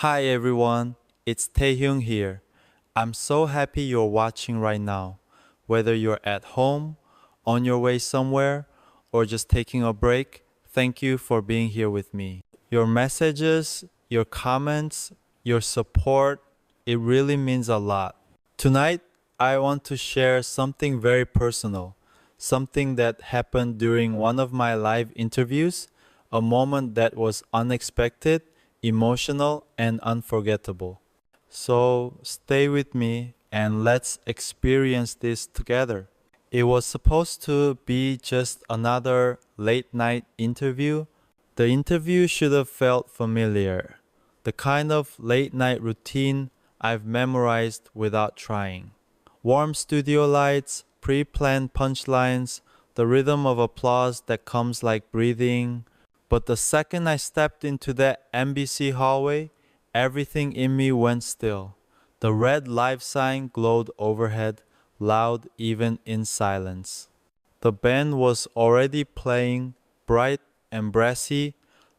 Hi everyone, it's Taehyung here. I'm so happy you're watching right now. Whether you're at home, on your way somewhere, or just taking a break, thank you for being here with me. Your messages, your comments, your support, it really means a lot. Tonight, I want to share something very personal, something that happened during one of my live interviews, a moment that was unexpected, emotional, and unforgettable. So stay with me and let's experience this together. It was supposed to be just another late night interview. The interview should have felt familiar, the kind of late night routine I've memorized without trying. Warm studio lights, pre planned punchlines, the rhythm of applause that comes like breathing. But the second I stepped into that NBC hallway, everything in me went still. The red live sign glowed overhead, loud even in silence. The band was already playing, bright and brassy,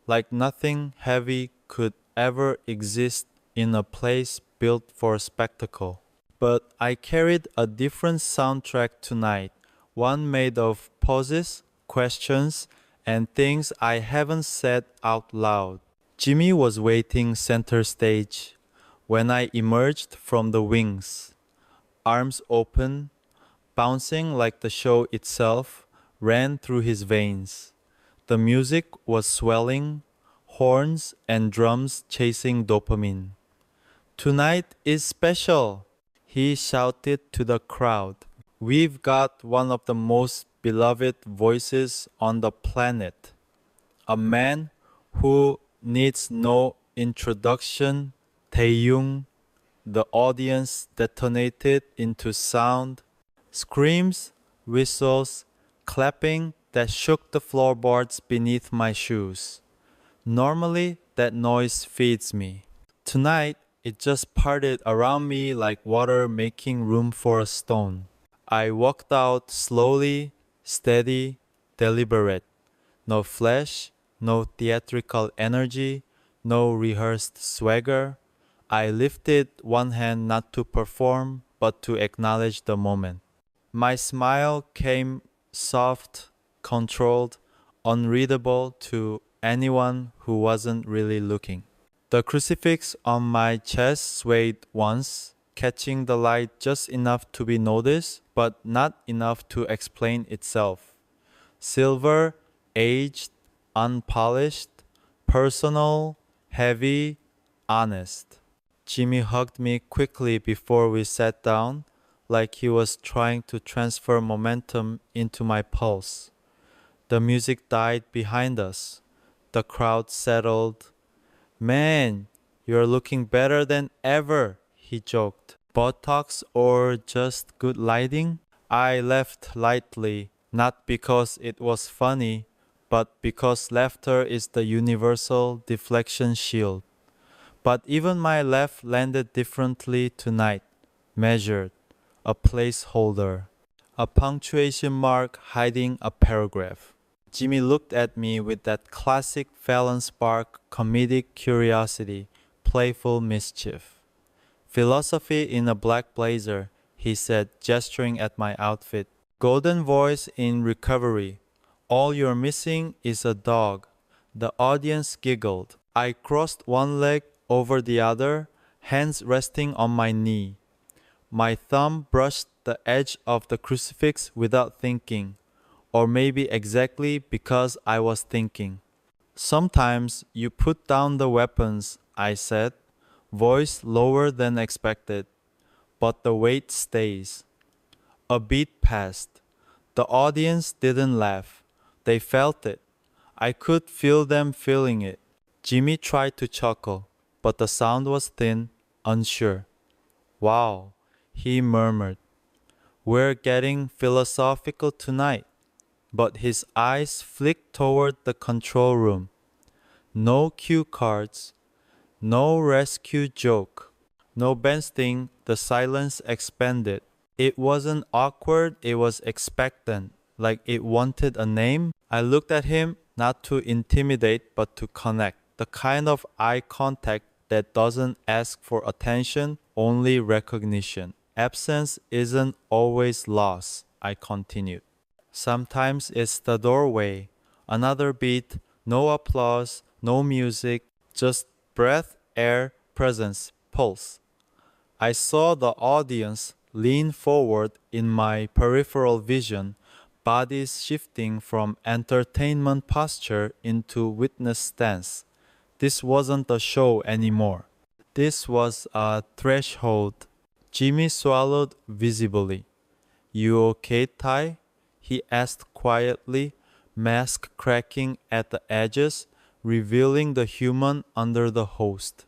like nothing heavy could ever exist in a place built for spectacle. But I carried a different soundtrack tonight, one made of pauses, questions, and things I haven't said out loud. Jimmy was waiting center stage when I emerged from the wings, arms open, bouncing like the show itself, ran through his veins. The music was swelling, horns and drums chasing dopamine. Tonight is special, he shouted to the crowd. We've got one of the most beloved voices on the planet. A man who needs no introduction, Taehyung. The audience detonated into sound, screams, whistles, clapping that shook the floorboards beneath my shoes. Normally, that noise feeds me. Tonight, it just parted around me like water making room for a stone. I walked out slowly, steady, deliberate. No flash, no theatrical energy, no rehearsed swagger. I lifted one hand not to perform, but to acknowledge the moment. My smile came soft, controlled, unreadable to anyone who wasn't really looking. The crucifix on my chest swayed once, catching the light just enough to be noticed, but not enough to explain itself. Silver, aged, unpolished, personal, heavy, honest. Jimmy hugged me quickly before we sat down, like he was trying to transfer momentum into my pulse. The music died behind us. The crowd settled. Man, you're looking better than ever, he joked. Botox or just good lighting? I laughed lightly, not because it was funny, but because laughter is the universal deflection shield. But even my laugh landed differently tonight, measured, a placeholder, a punctuation mark hiding a paragraph. Jimmy looked at me with that classic Fallon spark, comedic curiosity, playful mischief. Philosophy in a black blazer, he said, gesturing at my outfit. Golden voice in recovery. All you're missing is a dog. The audience giggled. I crossed one leg over the other, hands resting on my knee. My thumb brushed the edge of the crucifix without thinking, or maybe exactly because I was thinking. Sometimes you put down the weapons, I said, voice lower than expected, but the weight stays. A beat passed. The audience didn't laugh. They felt it. I could feel them feeling it. Jimmy tried to chuckle, but the sound was thin, unsure. Wow, he murmured. We're getting philosophical tonight. But his eyes flicked toward the control room. No cue cards, no rescue joke, no Ben Sting. The silence expanded. It wasn't awkward, it was expectant, like it wanted a name. I looked at him, not to intimidate, but to connect. The kind of eye contact that doesn't ask for attention, only recognition. Absence isn't always loss, I continued. Sometimes it's the doorway. Another beat, no applause, no music, just breath, air, presence, pulse. I saw the audience lean forward in my peripheral vision, bodies shifting from entertainment posture into witness stance. This wasn't a show anymore. This was a threshold. Jimmy swallowed visibly. You okay, Ty? He asked quietly, mask cracking at the edges, revealing the human under the host.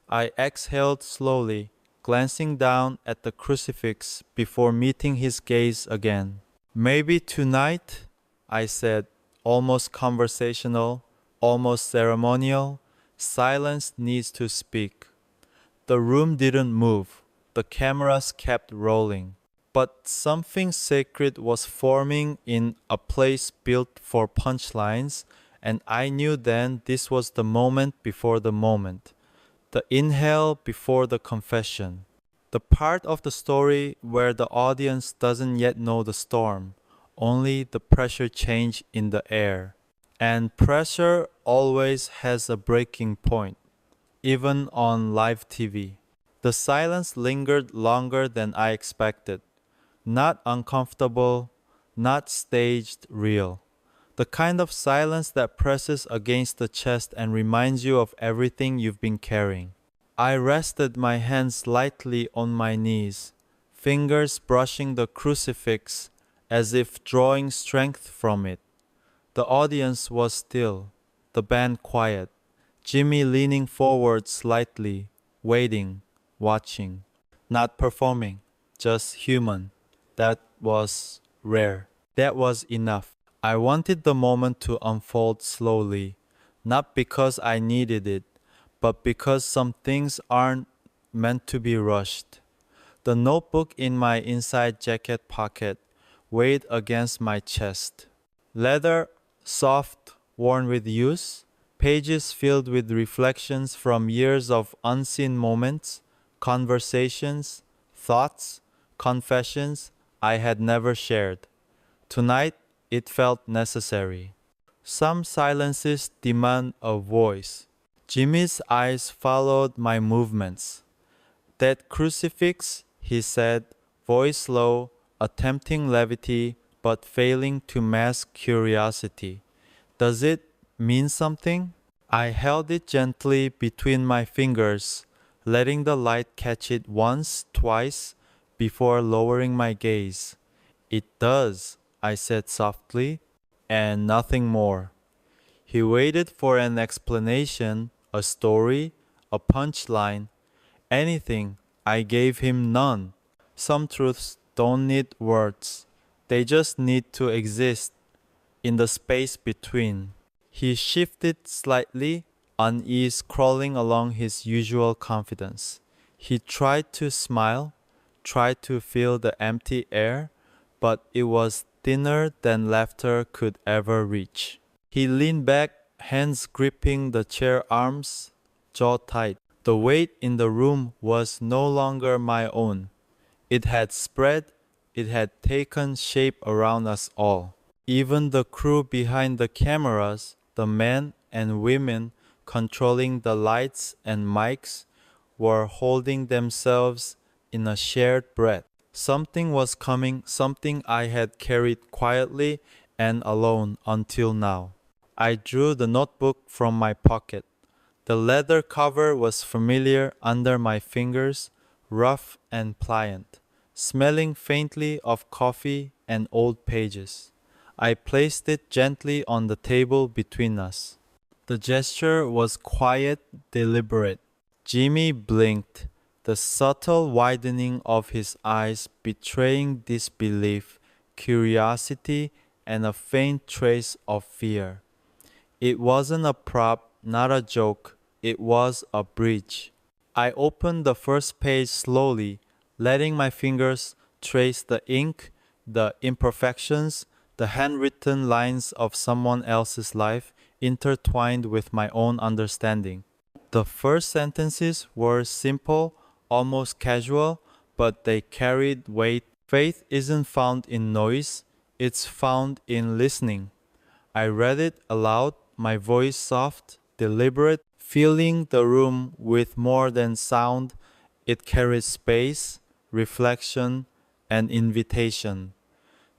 I exhaled slowly, glancing down at the crucifix before meeting his gaze again. Maybe tonight, I said, almost conversational, almost ceremonial. Silence needs to speak. The room didn't move. The cameras kept rolling. But something sacred was forming in a place built for punchlines, and I knew then this was the moment before the moment. The inhale before the confession. The part of the story where the audience doesn't yet know the storm, only the pressure change in the air. And pressure always has a breaking point, even on live TV. The silence lingered longer than I expected. Not uncomfortable, not staged, real. The kind of silence that presses against the chest and reminds you of everything you've been carrying. I rested my hands lightly on my knees, fingers brushing the crucifix as if drawing strength from it. The audience was still, the band quiet, Jimmy leaning forward slightly, waiting, watching, not performing, just human. That was rare. That was enough. I wanted the moment to unfold slowly, not because I needed it, but because some things aren't meant to be rushed. The notebook in my inside jacket pocket weighed against my chest. Leather, soft, worn with use, pages filled with reflections from years of unseen moments, conversations, thoughts, confessions I had never shared. Tonight, it felt necessary. Some silences demand a voice. Jimmy's eyes followed my movements. That crucifix, he said, voice low, attempting levity but failing to mask curiosity. Does it mean something? I held it gently between my fingers, letting the light catch it once, twice, before lowering my gaze. It does, I said softly, and nothing more. He waited for an explanation, a story, a punchline, anything. I gave him none. Some truths don't need words. They just need to exist in the space between. He shifted slightly, unease crawling along his usual confidence. He tried to smile, tried to fill the empty air, but it was thinner than laughter could ever reach. He leaned back, hands gripping the chair arms, jaw tight. The weight in the room was no longer my own. It had spread, it had taken shape around us all. Even the crew behind the cameras, the men and women controlling the lights and mics, were holding themselves in a shared breath. Something was coming, something I had carried quietly and alone until now. I drew the notebook from my pocket. The leather cover was familiar under my fingers, rough and pliant, smelling faintly of coffee and old pages. I placed it gently on the table between us. The gesture was quiet, deliberate. Jimmy blinked, the subtle widening of his eyes betraying disbelief, curiosity, and a faint trace of fear. It wasn't a prop, not a joke. It was a bridge. I opened the first page slowly, letting my fingers trace the ink, the imperfections, the handwritten lines of someone else's life intertwined with my own understanding. The first sentences were simple, almost casual, but they carried weight. Faith isn't found in noise, it's found in listening. I read it aloud, my voice soft, deliberate, filling the room with more than sound. It carried space, reflection, and invitation.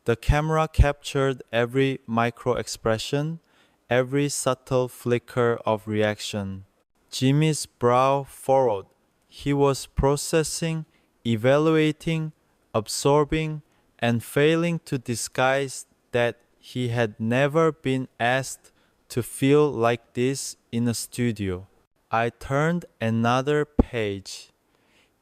The camera captured every micro expression, every subtle flicker of reaction. Jimmy's brow furrowed. He was processing, evaluating, absorbing, and failing to disguise that he had never been asked to feel like this in a studio. I turned another page,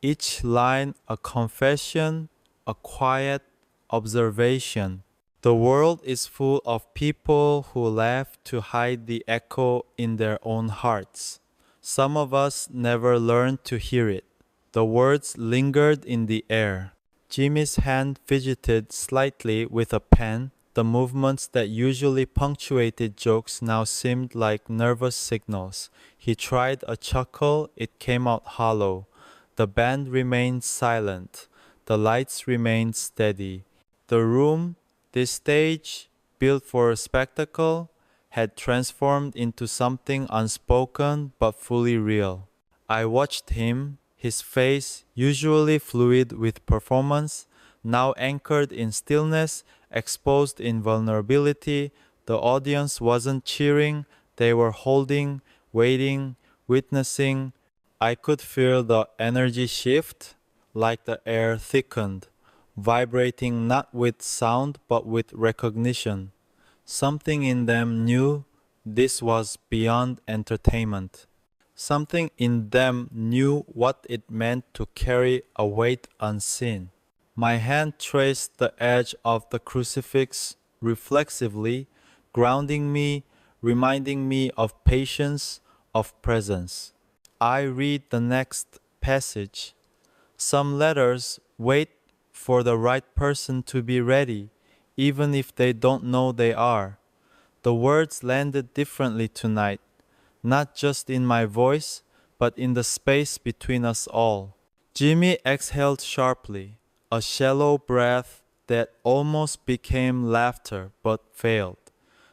each line a confession, a quiet observation. The world is full of people who laugh to hide the echo in their own hearts. Some of us never learned to hear it. The words lingered in the air. Jimmy's hand fidgeted slightly with a pen. The movements that usually punctuated jokes now seemed like nervous signals. He tried a chuckle, it came out hollow. The band remained silent. The lights remained steady. The room, this stage, built for a spectacle, had transformed into something unspoken but fully real. I watched him, his face, usually fluid with performance, now anchored in stillness, exposed in vulnerability. The audience wasn't cheering, they were holding, waiting, witnessing. I could feel the energy shift, like the air thickened, vibrating not with sound but with recognition. Something in them knew this was beyond entertainment. Something in them knew what it meant to carry a weight unseen. My hand traced the edge of the crucifix reflexively, grounding me, reminding me of patience, of presence. I read the next passage. Some letters wait for the right person to be ready, even if they don't know they are. The words landed differently tonight, not just in my voice, but in the space between us all. Jimmy exhaled sharply, a shallow breath that almost became laughter but failed.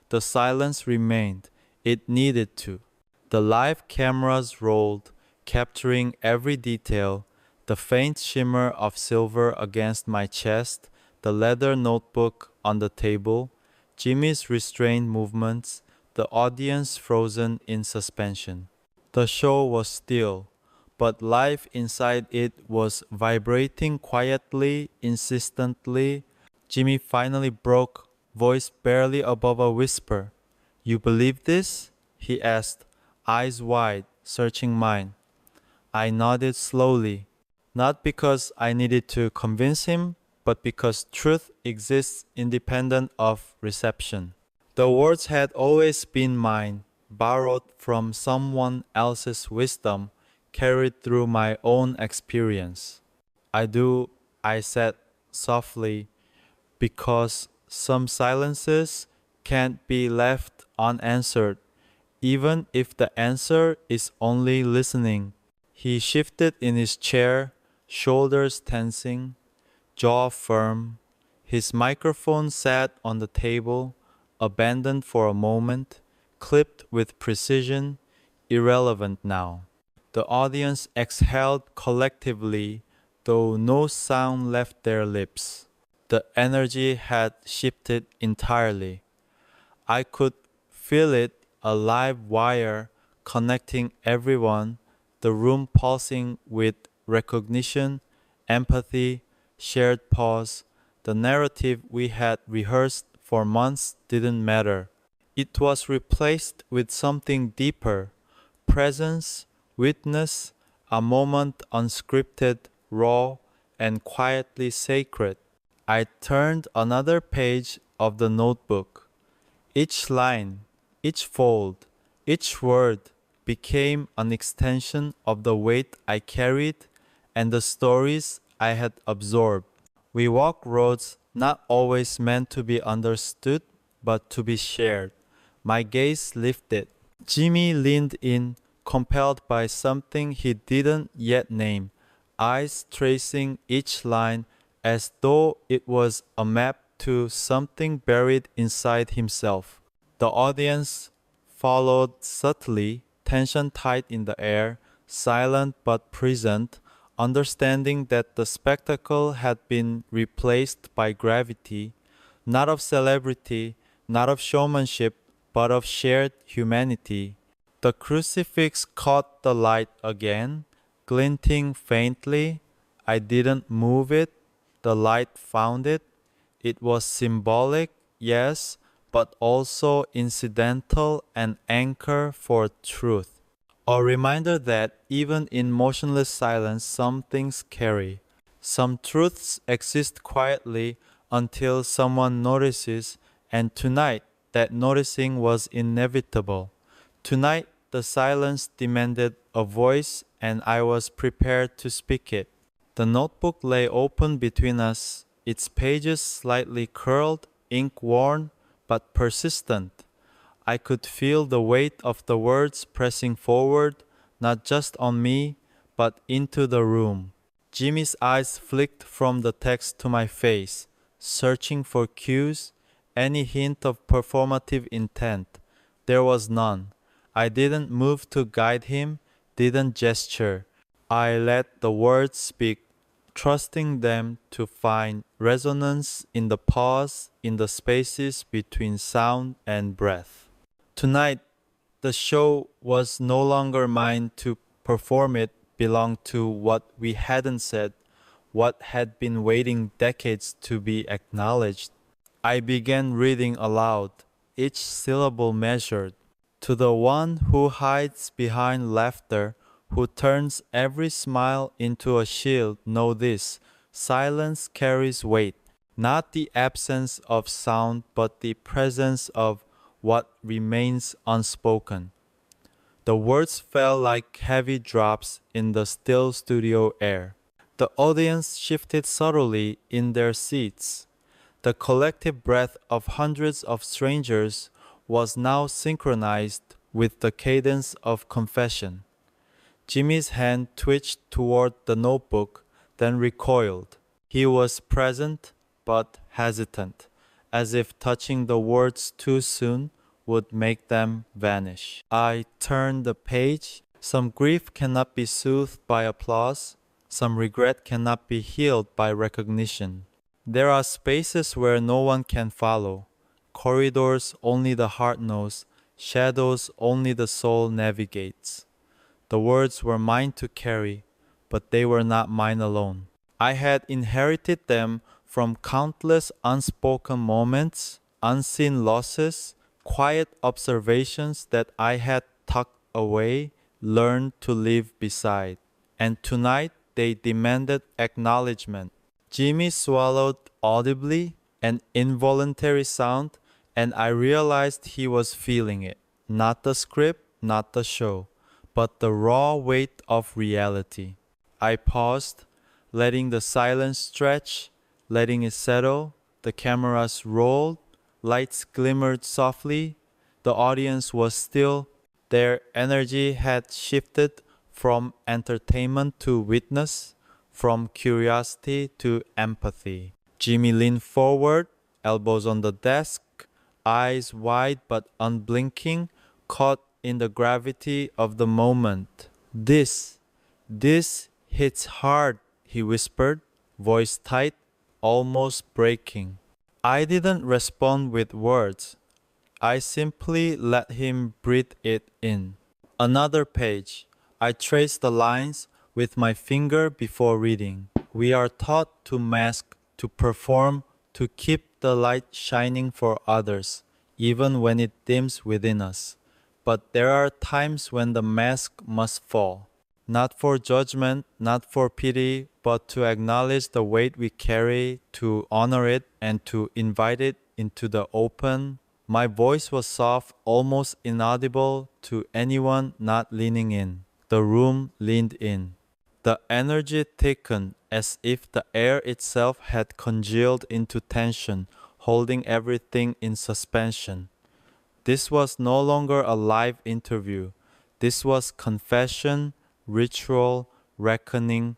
The silence remained. It needed to. The live cameras rolled, capturing every detail, the faint shimmer of silver against my chest, the leather notebook on the table, Jimmy's restrained movements, the audience frozen in suspension. The show was still, but life inside it was vibrating quietly, insistently. Jimmy finally broke, voice barely above a whisper. "You believe this?" he asked, eyes wide, searching mine. I nodded slowly, not because I needed to convince him, but because truth exists independent of reception. The words had always been mine, borrowed from someone else's wisdom, carried through my own experience. "I do," I said softly, "because some silences can't be left unanswered, even if the answer is only listening." He shifted in his chair, shoulders tensing, jaw firm. His microphone sat on the table, abandoned for a moment, clipped with precision, irrelevant now. The audience exhaled collectively, though no sound left their lips. The energy had shifted entirely. I could feel it, a live wire connecting everyone, the room pulsing with recognition, empathy, shared pause. The narrative we had rehearsed for months didn't matter. It was replaced with something deeper, presence, witness, a moment unscripted, raw, and quietly sacred. I turned another page of the notebook. Each line, each fold, each word became an extension of the weight I carried and the stories I had absorbed. We walk roads not always meant to be understood, but to be shared. My gaze lifted. Jimmy leaned in, compelled by something he didn't yet name, eyes tracing each line as though it was a map to something buried inside himself. The audience followed subtly, tension tight in the air, silent but present, understanding that the spectacle had been replaced by gravity, not of celebrity, not of showmanship, but of shared humanity. The crucifix caught the light again, glinting faintly. I didn't move it. The light found it. It was symbolic, yes, but also incidental, an anchor for truth. A reminder that even in motionless silence, some things carry. Some truths exist quietly until someone notices, and tonight, that noticing was inevitable. Tonight, the silence demanded a voice, and I was prepared to speak it. The notebook lay open between us, its pages slightly curled, ink worn, but persistent. I could feel the weight of the words pressing forward, not just on me, but into the room. Jimmy's eyes flicked from the text to my face, searching for cues, any hint of performative intent. There was none. I didn't move to guide him, didn't gesture. I let the words speak, trusting them to find resonance in the pause, in the spaces between sound and breath. Tonight, the show was no longer mine to perform, it belonged to what we hadn't said, what had been waiting decades to be acknowledged. I began reading aloud, each syllable measured. To the one who hides behind laughter, who turns every smile into a shield, know this: silence carries weight, not the absence of sound, but the presence of what remains unspoken. The words fell like heavy drops in the still studio air. The audience shifted subtly in their seats. The collective breath of hundreds of strangers was now synchronized with the cadence of confession. Jimmy's hand twitched toward the notebook, then recoiled. He was present, but hesitant, as if touching the words too soon would make them vanish. I turned the page. Some grief cannot be soothed by applause. Some regret cannot be healed by recognition. There are spaces where no one can follow. Corridors only the heart knows. Shadows only the soul navigates. The words were mine to carry, but they were not mine alone. I had inherited them from countless unspoken moments, unseen losses, quiet observations that I had tucked away, learned to live beside. And tonight they demanded acknowledgement. Jimmy swallowed audibly, an involuntary sound, and I realized he was feeling it. Not the script, not the show, but the raw weight of reality. I paused, letting the silence stretch, letting it settle. The cameras rolled, lights glimmered softly. The audience was still. Their energy had shifted from entertainment to witness, from curiosity to empathy. Jimmy leaned forward, elbows on the desk, eyes wide but unblinking, caught in the gravity of the moment. This hits hard, he whispered, voice tight, almost breaking. I didn't respond with words. I simply let him breathe it in. Another page. I traced the lines with my finger before reading. We are taught to mask, to perform, to keep the light shining for others, even when it dims within us. But there are times when the mask must fall. Not for judgment, not for pity, but to acknowledge the weight we carry, to honor it, and to invite it into the open. My voice was soft, almost inaudible to anyone not leaning in. The room leaned in. The energy thickened as if the air itself had congealed into tension, holding everything in suspension. This was no longer a live interview. This was confession, ritual, reckoning.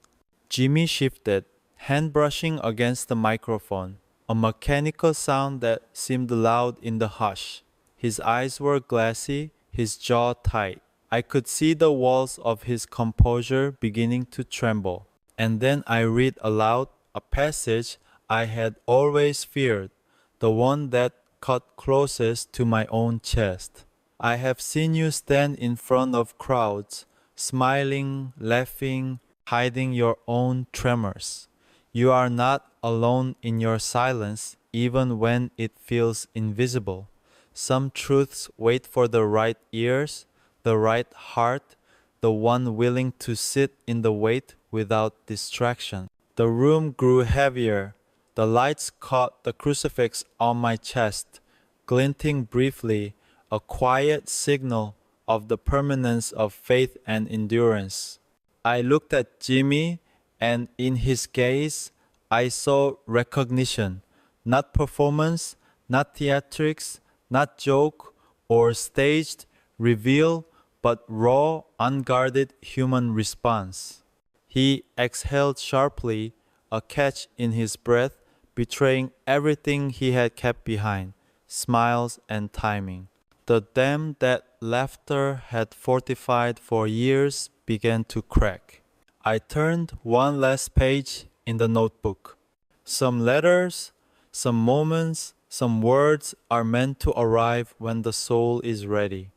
Jimmy shifted, hand brushing against the microphone, a mechanical sound that seemed loud in the hush. His eyes were glassy, his jaw tight. I could see the walls of his composure beginning to tremble. And then I read aloud a passage I had always feared, the one that cut closest to my own chest. I have seen you stand in front of crowds, smiling, laughing, hiding your own tremors. You are not alone in your silence, even when it feels invisible. Some truths wait for the right ears, the right heart, the one willing to sit in the weight without distraction. The room grew heavier. The lights caught the crucifix on my chest, glinting briefly, a quiet signal of the permanence of faith and endurance. I looked at Jimmy, and in his gaze, I saw recognition, not performance, not theatrics, not joke or staged reveal, but raw, unguarded human response. He exhaled sharply, a catch in his breath, betraying everything he had kept behind, smiles and timing. The dam that laughter had fortified for years began to crack. I turned one last page in the notebook. Some letters, some moments, some words are meant to arrive when the soul is ready.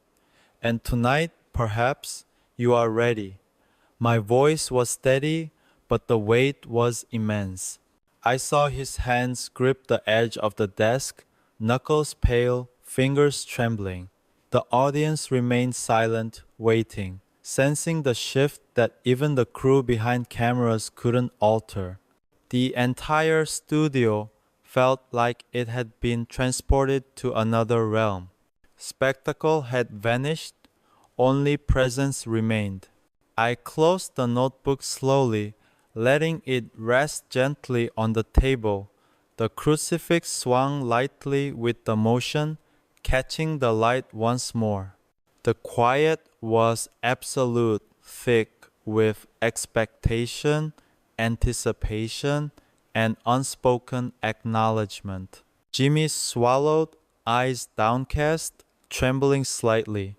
And tonight, perhaps, you are ready. My voice was steady, but the weight was immense. I saw his hands grip the edge of the desk, knuckles pale, fingers trembling. The audience remained silent, waiting, sensing the shift that even the crew behind cameras couldn't alter. The entire studio felt like it had been transported to another realm. Spectacle had vanished, only presence remained. I closed the notebook slowly, letting it rest gently on the table. The crucifix swung lightly with the motion, catching the light once more. The quiet was absolute, thick with expectation, anticipation, and unspoken acknowledgement. Jimmy swallowed, eyes downcast, trembling slightly.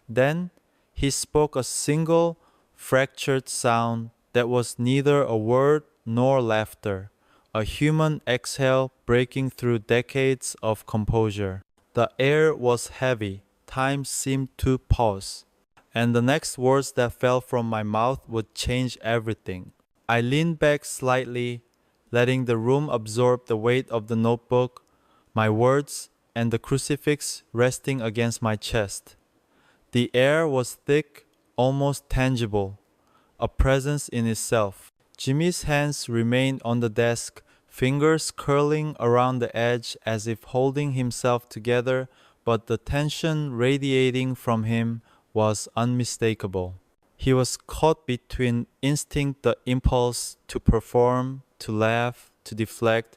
Then he spoke a single, fractured sound that was neither a word nor laughter, a human exhale breaking through decades of composure. The air was heavy, time seemed to pause, and the next words that fell from my mouth would change everything. I leaned back slightly, letting the room absorb the weight of the notebook, my words, and the crucifix resting against my chest. The air was thick, almost tangible, a presence in itself. Jimmy's hands remained on the desk, fingers curling around the edge as if holding himself together, but the tension radiating from him was unmistakable. He was caught between instinct, the impulse to perform, to laugh, to deflect,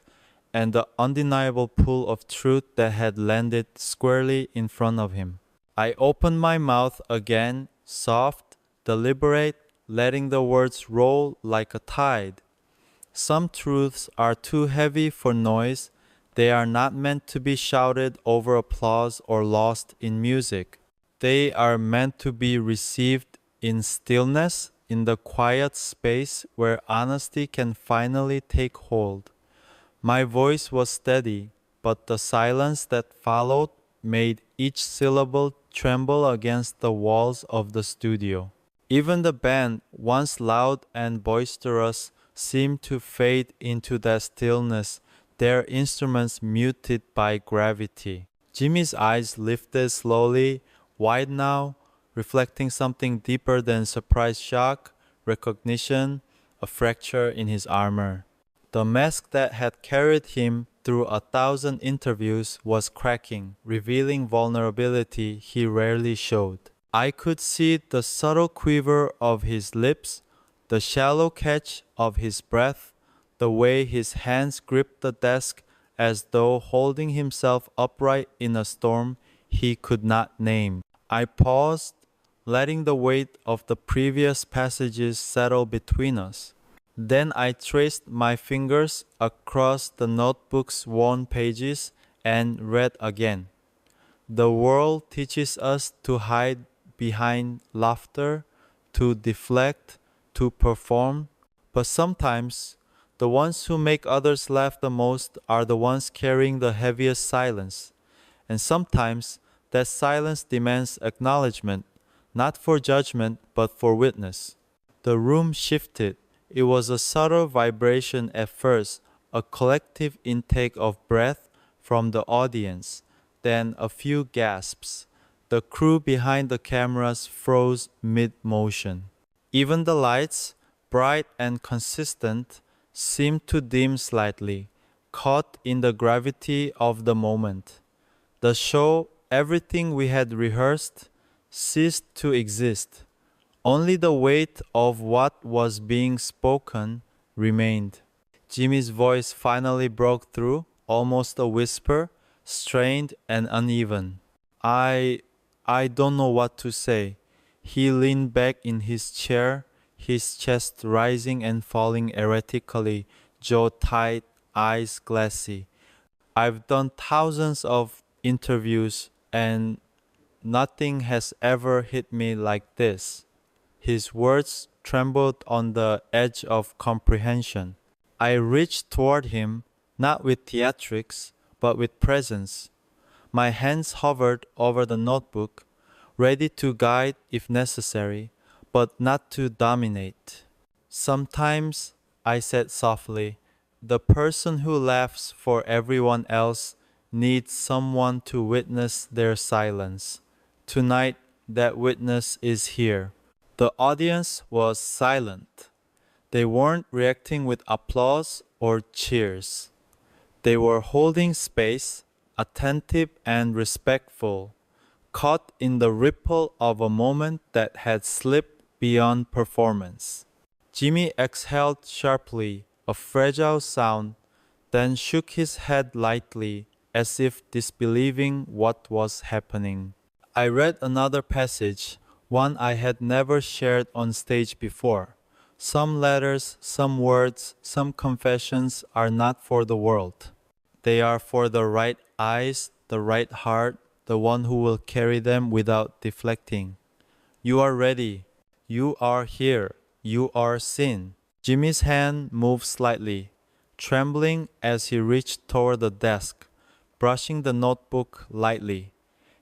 and the undeniable pull of truth that had landed squarely in front of him. I opened my mouth again, soft, deliberate, letting the words roll like a tide. Some truths are too heavy for noise. They are not meant to be shouted over applause or lost in music. They are meant to be received in stillness, in the quiet space where honesty can finally take hold. My voice was steady, but the silence that followed made each syllable tremble against the walls of the studio. Even the band, once loud and boisterous, seemed to fade into that stillness, their instruments muted by gravity. Jimmy's eyes lifted slowly, wide now, reflecting something deeper than surprise, shock, recognition, a fracture in his armor. The mask that had carried him through 1,000 interviews was cracking, revealing vulnerability he rarely showed. I could see the subtle quiver of his lips, the shallow catch of his breath, the way his hands gripped the desk as though holding himself upright in a storm he could not name. I paused, letting the weight of the previous passages settle between us. Then I traced my fingers across the notebook's worn pages and read again. The world teaches us to hide behind laughter, to deflect, to perform, but sometimes the ones who make others laugh the most are the ones carrying the heaviest silence. And sometimes that silence demands acknowledgement, not for judgment, but for witness. The room shifted. It was a subtle vibration at first, a collective intake of breath from the audience, then a few gasps. The crew behind the cameras froze mid-motion. Even the lights, bright and consistent, seemed to dim slightly, caught in the gravity of the moment. The show, everything we had rehearsed, ceased to exist. Only the weight of what was being spoken remained. Jimmy's voice finally broke through, almost a whisper, strained and uneven. I don't know what to say. He leaned back in his chair, his chest rising and falling erratically, jaw tight, eyes glassy. I've done thousands of interviews and nothing has ever hit me like this. His words trembled on the edge of comprehension. I reached toward him, not with theatrics, but with presence. My hands hovered over the notebook, ready to guide if necessary, but not to dominate. Sometimes, I said softly, the person who laughs for everyone else needs someone to witness their silence. Tonight, that witness is here. The audience was silent. They weren't reacting with applause or cheers. They were holding space, attentive and respectful, caught in the ripple of a moment that had slipped beyond performance. Jimmy exhaled sharply, a fragile sound, then shook his head lightly, as if disbelieving what was happening. I read another passage, one I had never shared on stage before. Some letters, some words, some confessions are not for the world. They are for the right eyes, the right heart, the one who will carry them without deflecting. You are ready. You are here. You are seen. Jimmy's hand moved slightly, trembling as he reached toward the desk, brushing the notebook lightly.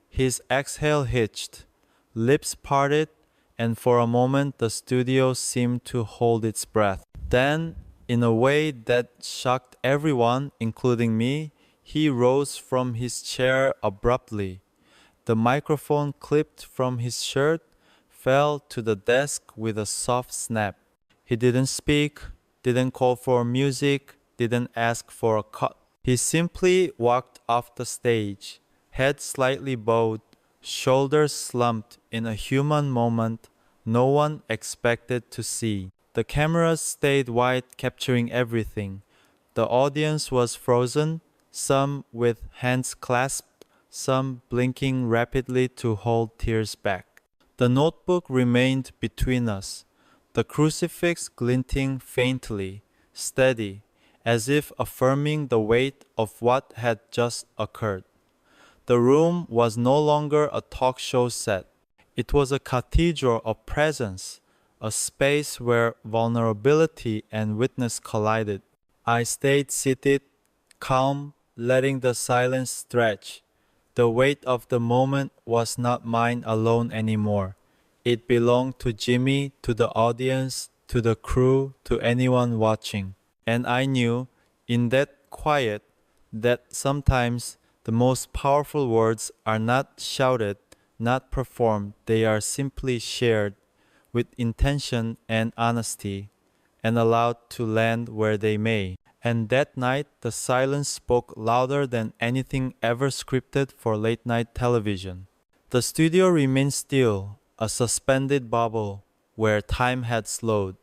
His exhale hitched, lips parted, and for a moment the studio seemed to hold its breath. Then, in a way that shocked everyone, including me, he rose from his chair abruptly. The microphone clipped from his shirt, fell to the desk with a soft snap. He didn't speak, didn't call for music, didn't ask for a cut. He simply walked off the stage, head slightly bowed, shoulders slumped in a human moment no one expected to see. The cameras stayed wide, capturing everything. The audience was frozen, some with hands clasped, some blinking rapidly to hold tears back. The notebook remained between us, the crucifix glinting faintly, steady, as if affirming the weight of what had just occurred. The room was no longer a talk show set. It was a cathedral of presence, a space where vulnerability and witness collided. I stayed seated, calm, letting the silence stretch. The weight of the moment was not mine alone anymore. It belonged to Jimmy, to the audience, to the crew, to anyone watching. And I knew, in that quiet, that sometimes the most powerful words are not shouted, not performed, they are simply shared with intention and honesty and allowed to land where they may. And that night, the silence spoke louder than anything ever scripted for late night television. The studio remained still, a suspended bubble where time had slowed.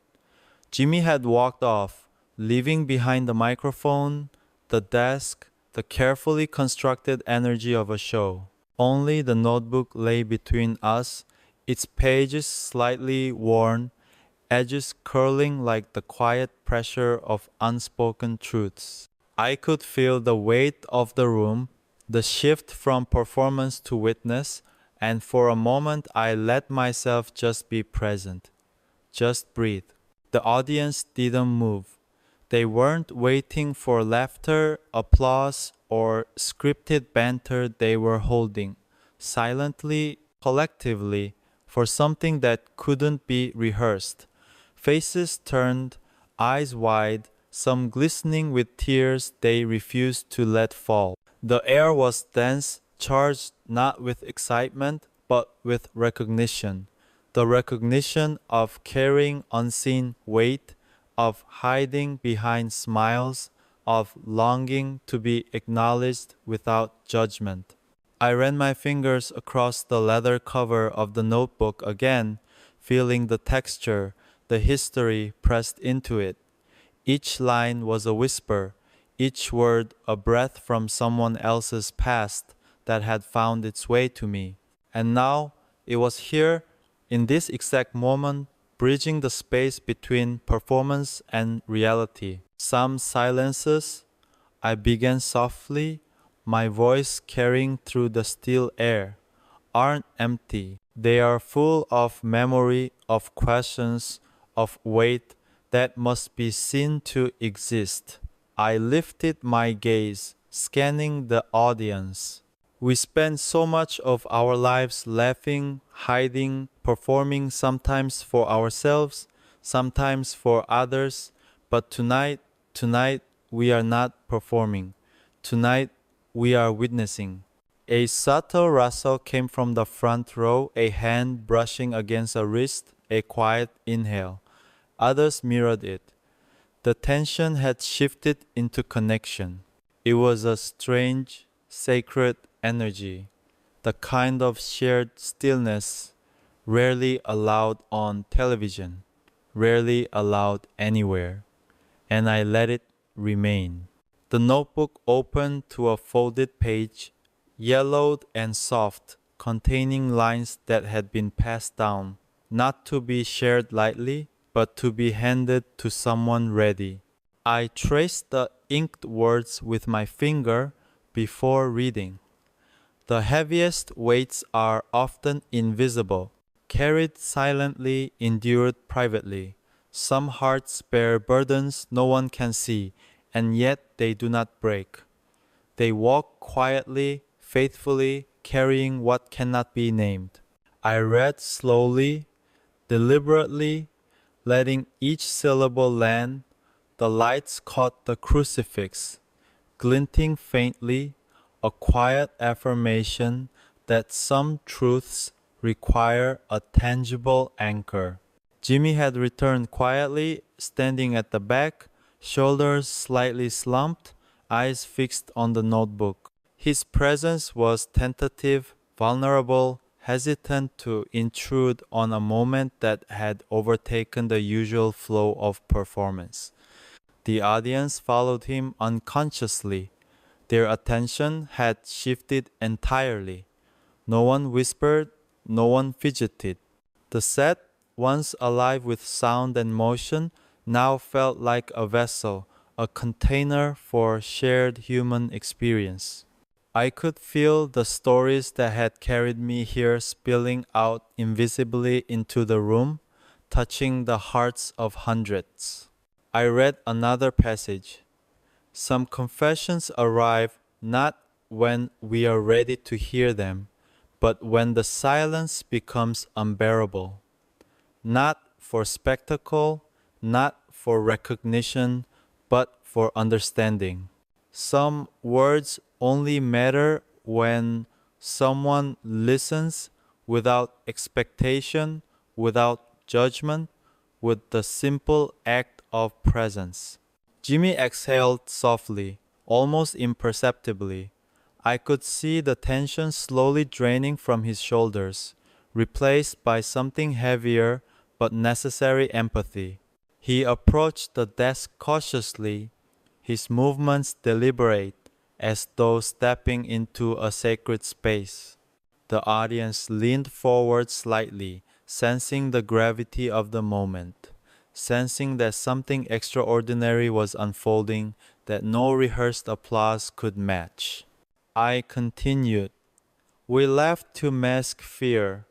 Jimmy had walked off, leaving behind the microphone, the desk, the carefully constructed energy of a show. Only the notebook lay between us, its pages slightly worn, edges curling like the quiet pressure of unspoken truths. I could feel the weight of the room, the shift from performance to witness, and for a moment I let myself just be present, just breathe. The audience didn't move. They weren't waiting for laughter, applause, or scripted banter. They were holding, silently, collectively, for something that couldn't be rehearsed. Faces turned, eyes wide, some glistening with tears they refused to let fall. The air was dense, charged not with excitement, but with recognition. The recognition of carrying unseen weight, of hiding behind smiles, of longing to be acknowledged without judgment. I ran my fingers across the leather cover of the notebook again, feeling the texture, the history pressed into it. Each line was a whisper, each word a breath from someone else's past that had found its way to me. And now it was here, in this exact moment, bridging the space between performance and reality. Some silences, I began softly, my voice carrying through the still air, aren't empty. They are full of memory, of questions, of weight that must be seen to exist. I lifted my gaze, scanning the audience. We spend so much of our lives laughing, hiding, performing sometimes for ourselves, sometimes for others, but tonight we are not performing. Tonight we are witnessing. A subtle rustle came from the front row, a hand brushing against a wrist, a quiet inhale. Others mirrored it. The tension had shifted into connection. It was a strange, sacred energy, the kind of shared stillness rarely allowed on television, rarely allowed anywhere, and I let it remain. The notebook opened to a folded page, yellowed and soft, containing lines that had been passed down, not to be shared lightly, but to be handed to someone ready. I traced the inked words with my finger before reading. The heaviest weights are often invisible, carried silently, endured privately. Some hearts bear burdens no one can see, and yet they do not break. They walk quietly, faithfully, carrying what cannot be named. I read slowly, deliberately, letting each syllable land. The lights caught the crucifix, glinting faintly, a quiet affirmation that some truths require a tangible anchor. Jimmy had returned quietly, standing at the back, shoulders slightly slumped, eyes fixed on the notebook. His presence was tentative, vulnerable, hesitant to intrude on a moment that had overtaken the usual flow of performance. The audience followed him unconsciously. Their attention had shifted entirely. No one whispered, no one fidgeted. The set, once alive with sound and motion, now felt like a vessel, a container for shared human experience. I could feel the stories that had carried me here spilling out invisibly into the room, touching the hearts of hundreds. I read another passage. Some confessions arrive not when we are ready to hear them, but when the silence becomes unbearable. Not for spectacle, not for recognition, but for understanding. Some words only matter when someone listens without expectation, without judgment, with the simple act of presence. Jimmy exhaled softly, almost imperceptibly. I could see the tension slowly draining from his shoulders, replaced by something heavier but necessary empathy. He approached the desk cautiously, his movements deliberate, as though stepping into a sacred space. The audience leaned forward slightly, sensing the gravity of the moment, sensing that something extraordinary was unfolding that no rehearsed applause could match. I continued. We laughed to mask fear,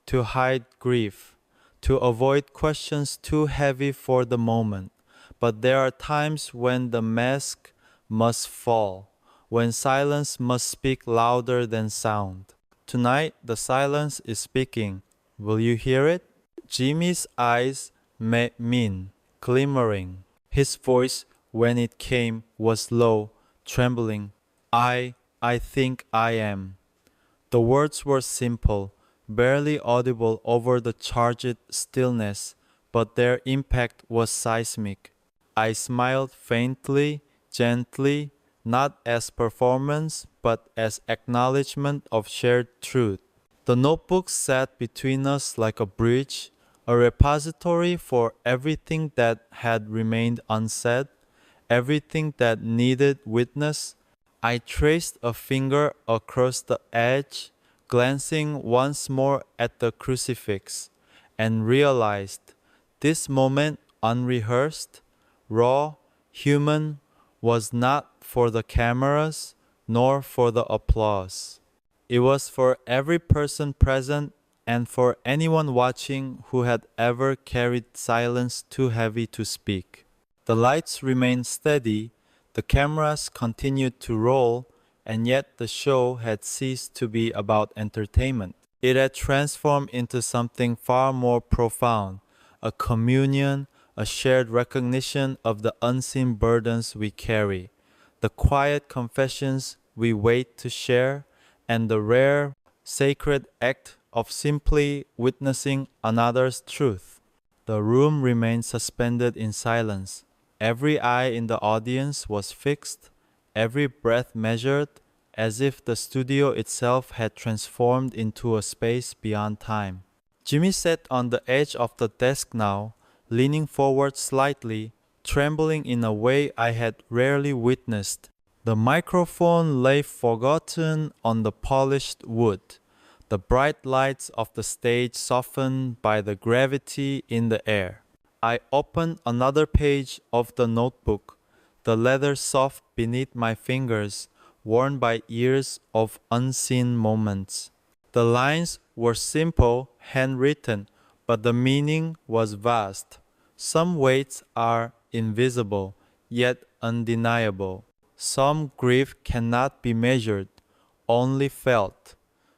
to hide grief, to avoid questions too heavy for the moment. But there are times when the mask must fall, when silence must speak louder than sound. Tonight, the silence is speaking. Will you hear it? Jimmy's eyes met mine, glimmering. His voice, when it came, was low, trembling. I think I am. The words were simple, barely audible over the charged stillness, but their impact was seismic. I smiled faintly, gently, not as performance, but as acknowledgement of shared truth. The notebook sat between us like a bridge, a repository for everything that had remained unsaid, everything that needed witness. I traced a finger across the edge, glancing once more at the crucifix, and realized this moment, unrehearsed, raw, human, was not for the cameras nor for the applause. It was for every person present and for anyone watching who had ever carried silence too heavy to speak. The lights remained steady, the cameras continued to roll, and yet the show had ceased to be about entertainment. It had transformed into something far more profound, a communion, a shared recognition of the unseen burdens we carry, the quiet confessions we wait to share, and the rare, sacred act of simply witnessing another's truth. The room remained suspended in silence. Every eye in the audience was fixed, every breath measured, as if the studio itself had transformed into a space beyond time. Jimmy sat on the edge of the desk now, leaning forward slightly, trembling in a way I had rarely witnessed. The microphone lay forgotten on the polished wood, the bright lights of the stage softened by the gravity in the air. I opened another page of the notebook, the leather soft beneath my fingers, worn by years of unseen moments. The lines were simple, handwritten, but the meaning was vast. Some weights are invisible, yet undeniable. Some grief cannot be measured, only felt.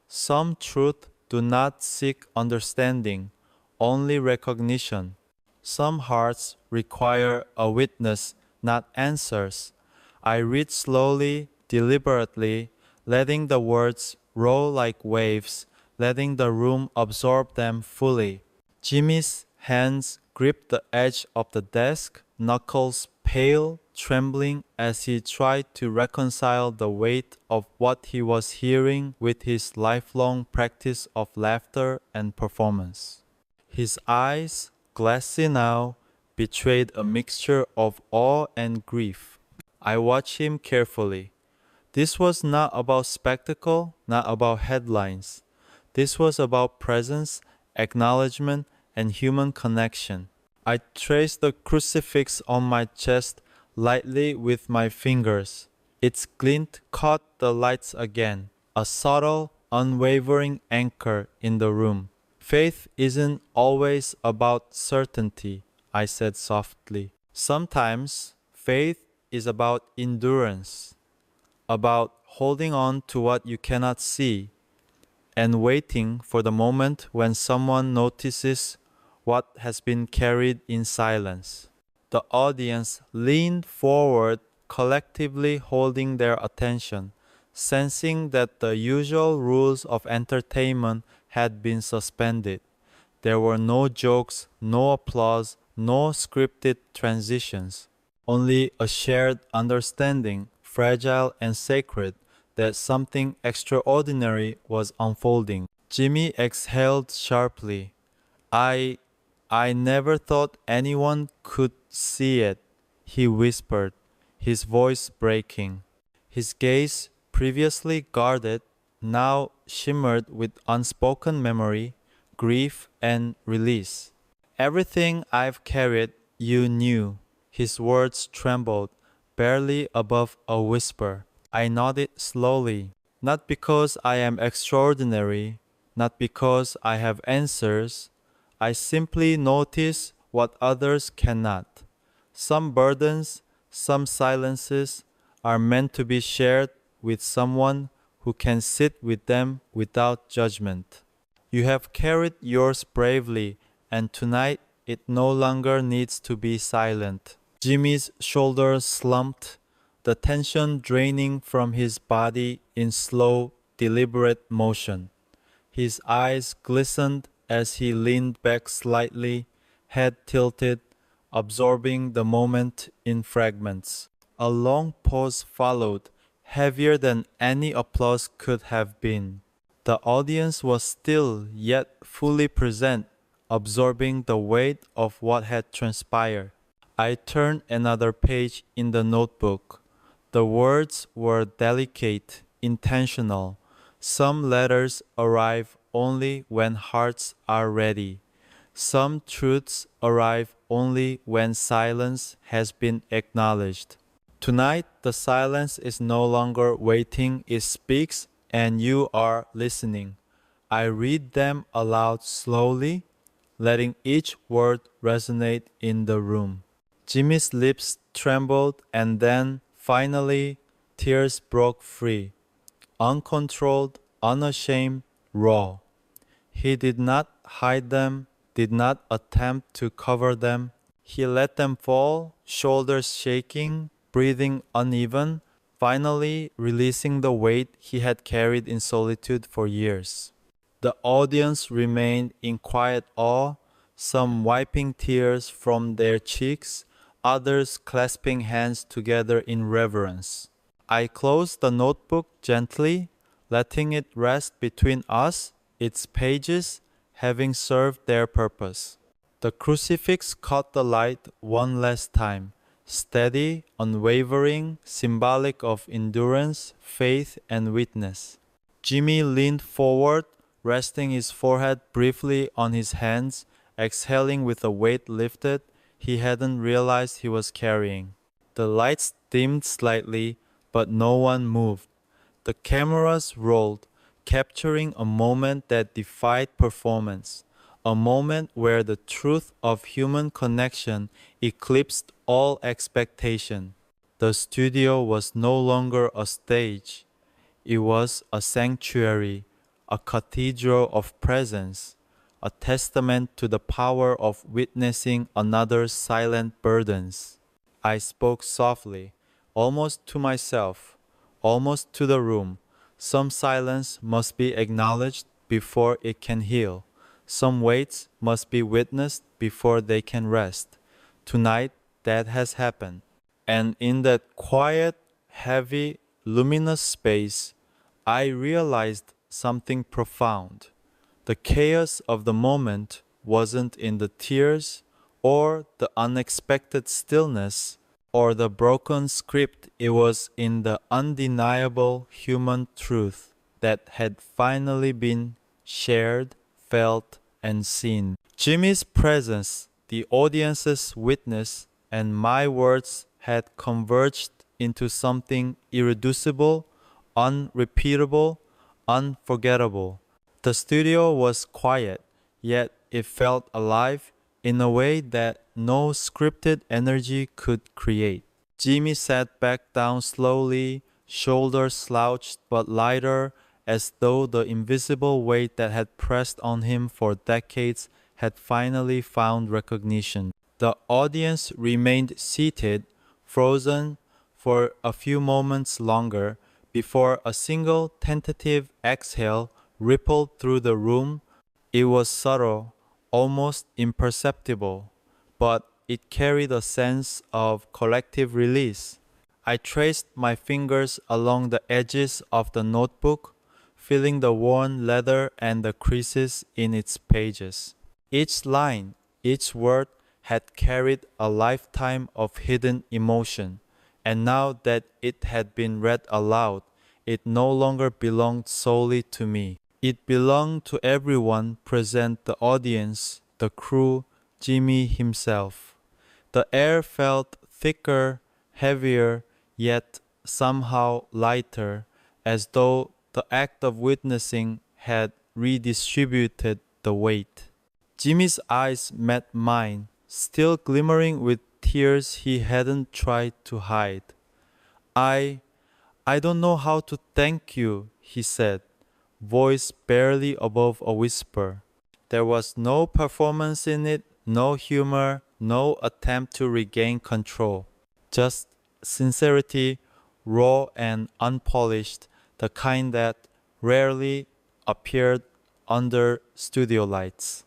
Some truth do not seek understanding, only recognition. Some hearts require a witness, not answers. I read slowly, deliberately, letting the words roll like waves, letting the room absorb them fully. Jimmy's hands gripped the edge of the desk, knuckles pale, trembling as he tried to reconcile the weight of what he was hearing with his lifelong practice of laughter and performance. His eyes, glassy now, betrayed a mixture of awe and grief. I watched him carefully. This was not about spectacle, not about headlines. This was about presence, acknowledgement, and human connection. I traced the crucifix on my chest lightly with my fingers. Its glint caught the lights again, a subtle, unwavering anchor in the room. Faith isn't always about certainty, I said softly. Sometimes faith is about endurance, about holding on to what you cannot see and waiting for the moment when someone notices what has been carried in silence. The audience leaned forward, collectively holding their attention, sensing that the usual rules of entertainment had been suspended. There were no jokes, no applause, no scripted transitions, only a shared understanding, fragile and sacred, that something extraordinary was unfolding. Jimmy exhaled sharply. I I never thought anyone could see it, he whispered, his voice breaking. His gaze, previously guarded, now shimmered with unspoken memory, grief, and release. Everything I've carried, you knew. His words trembled, barely above a whisper. I nodded slowly, not because I am extraordinary, not because I have answers. I simply notice what others cannot. Some burdens, some silences are meant to be shared with someone who can sit with them without judgment. You have carried yours bravely, and tonight it no longer needs to be silent. Jimmy's shoulders slumped, the tension draining from his body in slow, deliberate motion. His eyes glistened as he leaned back slightly, head tilted, absorbing the moment in fragments. A long pause followed, heavier than any applause could have been. The audience was still yet fully present, absorbing the weight of what had transpired. I turned another page in the notebook. The words were delicate, intentional. Some letters arrive only when hearts are ready. Some truths arrive only when silence has been acknowledged. Tonight, the silence is no longer waiting, it speaks, and you are listening. I read them aloud slowly, letting each word resonate in the room. Jimmy's lips trembled, and then, finally, tears broke free. Uncontrolled, unashamed, raw. He did not hide them, did not attempt to cover them. He let them fall, shoulders shaking, breathing uneven, finally releasing the weight he had carried in solitude for years. The audience remained in quiet awe, some wiping tears from their cheeks, others clasping hands together in reverence. I closed the notebook gently, letting it rest between us, its pages having served their purpose. The crucifix caught the light one last time, steady, unwavering, symbolic of endurance, faith, and witness. Jimmy leaned forward, resting his forehead briefly on his hands, exhaling with a weight lifted he hadn't realized he was carrying. The lights dimmed slightly, but no one moved. The cameras rolled, capturing a moment that defied performance, a moment where the truth of human connection eclipsed all expectation. The studio was no longer a stage. It was a sanctuary, a cathedral of presence, a testament to the power of witnessing another's silent burdens. I spoke softly, almost to myself, almost to the room. Some silence must be acknowledged before it can heal. Some weights must be witnessed before they can rest. Tonight, that has happened. And in that quiet, heavy, luminous space, I realized something profound. The chaos of the moment wasn't in the tears or the unexpected stillness or the broken script, it was in the undeniable human truth that had finally been shared, felt, and seen. Jimmy's presence, the audience's witness, and my words had converged into something irreducible, unrepeatable, unforgettable. The studio was quiet, yet it felt alive in a way that no scripted energy could create. Jimmy sat back down slowly, shoulders slouched but lighter, as though the invisible weight that had pressed on him for decades had finally found recognition. The audience remained seated, frozen for a few moments longer before a single tentative exhale rippled through the room. It was subtle, almost imperceptible, but it carried a sense of collective release. I traced my fingers along the edges of the notebook, feeling the worn leather and the creases in its pages. Each line, each word had carried a lifetime of hidden emotion, and now that it had been read aloud, it no longer belonged solely to me. It belonged to everyone present, the audience, the crew, Jimmy himself. The air felt thicker, heavier, yet somehow lighter, as though the act of witnessing had redistributed the weight. Jimmy's eyes met mine, still glimmering with tears he hadn't tried to hide. I I don't know how to thank you, he said, voice barely above a whisper. There was no performance in it, no humor, no attempt to regain control. Just sincerity, raw and unpolished, the kind that rarely appeared under studio lights.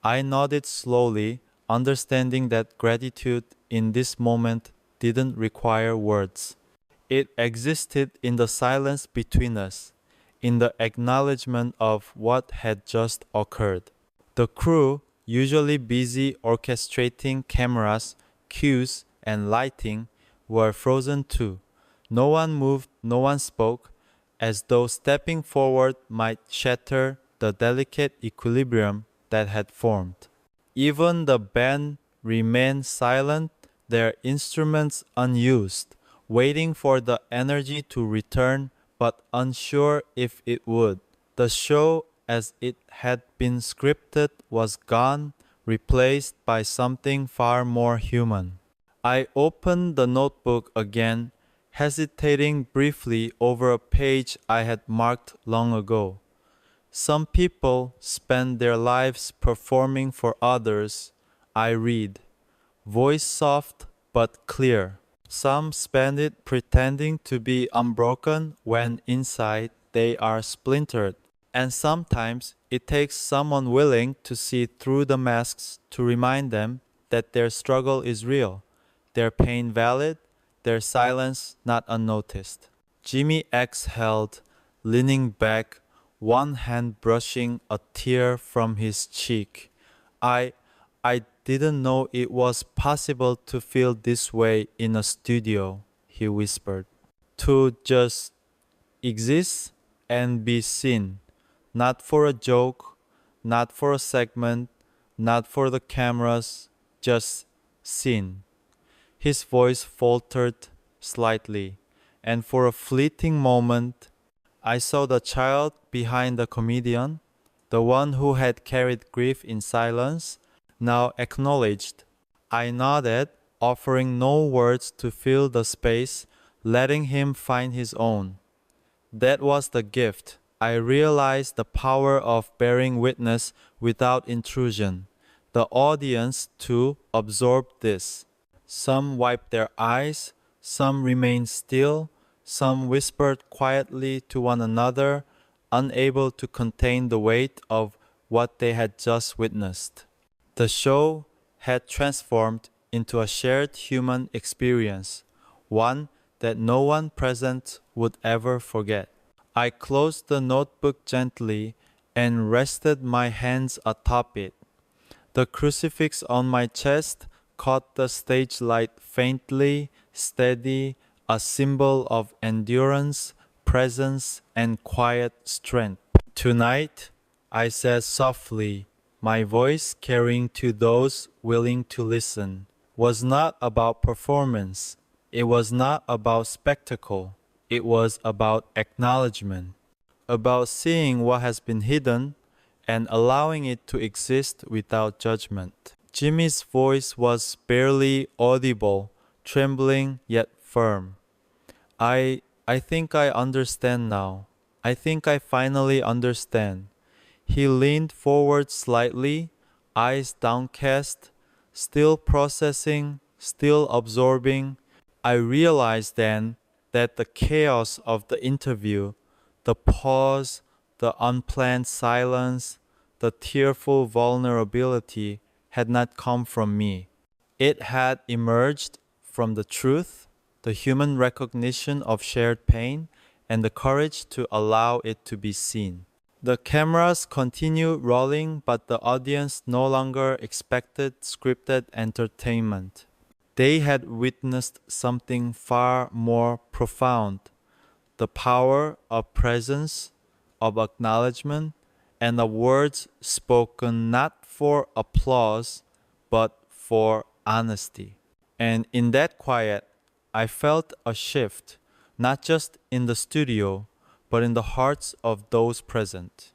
I nodded slowly, understanding that gratitude in this moment didn't require words. It existed in the silence between us, in the acknowledgement of what had just occurred. The crew, usually busy orchestrating cameras, cues, and lighting, were frozen too. No one moved, no one spoke, as though stepping forward might shatter the delicate equilibrium that had formed. Even the band remained silent, their instruments unused, waiting for the energy to return, but unsure if it would. The show, as it had been scripted, was gone, replaced by something far more human. I opened the notebook again, hesitating briefly over a page I had marked long ago. Some people spend their lives performing for others, I read, voice soft but clear. Some spend it pretending to be unbroken when inside they are splintered. And sometimes it takes someone willing to see through the masks to remind them that their struggle is real, their pain valid, their silence not unnoticed. Jimmy exhaled, leaning back, one hand brushing a tear from his cheek. I I didn't know it was possible to feel this way in a studio, he whispered. To just exist and be seen, not for a joke, not for a segment, not for the cameras, just seen. His voice faltered slightly, and for a fleeting moment, I saw the child behind the comedian, the one who had carried grief in silence, now acknowledged. I nodded, offering no words to fill the space, letting him find his own. That was the gift. I realized the power of bearing witness without intrusion. The audience, too, absorbed this. Some wiped their eyes, some remained still, some whispered quietly to one another, unable to contain the weight of what they had just witnessed. The show had transformed into a shared human experience, one that no one present would ever forget. I closed the notebook gently and rested my hands atop it. The crucifix on my chest caught the stage light faintly, steady, a symbol of endurance, presence, and quiet strength. Tonight, I said softly, my voice carrying to those willing to listen, was not about performance. It was not about spectacle. It was about acknowledgement, about seeing what has been hidden and allowing it to exist without judgment. Jimmy's voice was barely audible, trembling yet firm. I think I understand now. I think I finally understand. He leaned forward slightly, eyes downcast, still processing, still absorbing. I realized then that the chaos of the interview, the pause, the unplanned silence, the tearful vulnerability had not come from me. It had emerged from the truth, the human recognition of shared pain, and the courage to allow it to be seen. The cameras continued rolling, but the audience no longer expected scripted entertainment. They had witnessed something far more profound. the power of presence, of acknowledgement, and of words spoken not for applause, but for honesty. And in that quiet, I felt a shift, not just in the studio, but in the hearts of those present.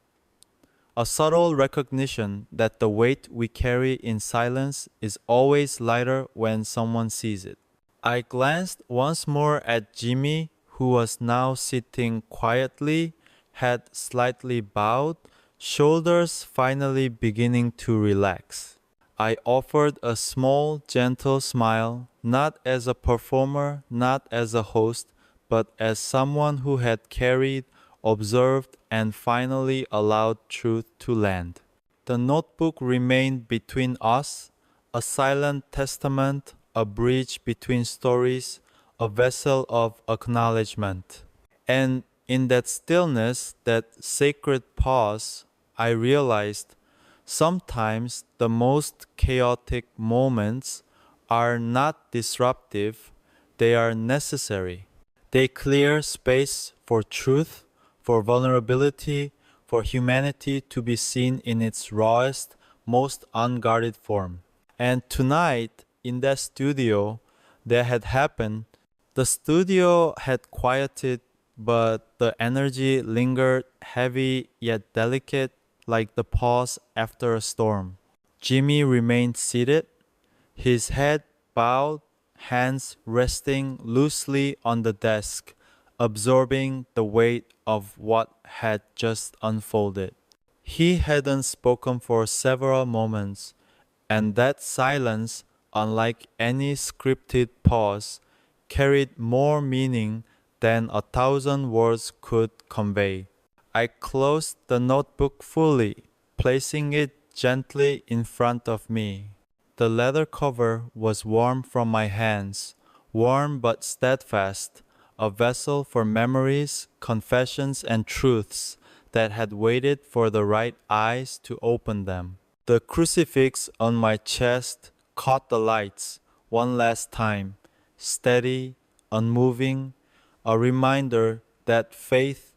A subtle recognition that the weight we carry in silence is always lighter when someone sees it. I glanced once more at Jimmy, who was now sitting quietly, head slightly bowed, shoulders finally beginning to relax. I offered a small, gentle smile, not as a performer, not as a host, but as someone who had carried, observed, and finally allowed truth to land. The notebook remained between us, a silent testament, a bridge between stories, a vessel of acknowledgement. And in that stillness, that sacred pause, I realized sometimes the most chaotic moments are not disruptive, they are necessary. They clear space for truth, for vulnerability, for humanity to be seen in its rawest, most unguarded form. And tonight, in that studio, that had happened, the studio had quieted, but the energy lingered heavy yet delicate, like the pause after a storm. Jimmy remained seated, his head bowed, hands resting loosely on the desk, absorbing the weight of what had just unfolded. He hadn't spoken for several moments, and that silence, unlike any scripted pause, carried more meaning than 1,000 words could convey. I closed the notebook fully, placing it gently in front of me. The leather cover was warm from my hands, warm but steadfast, a vessel for memories, confessions, and truths that had waited for the right eyes to open them. The crucifix on my chest caught the lights one last time, steady, unmoving, a reminder that faith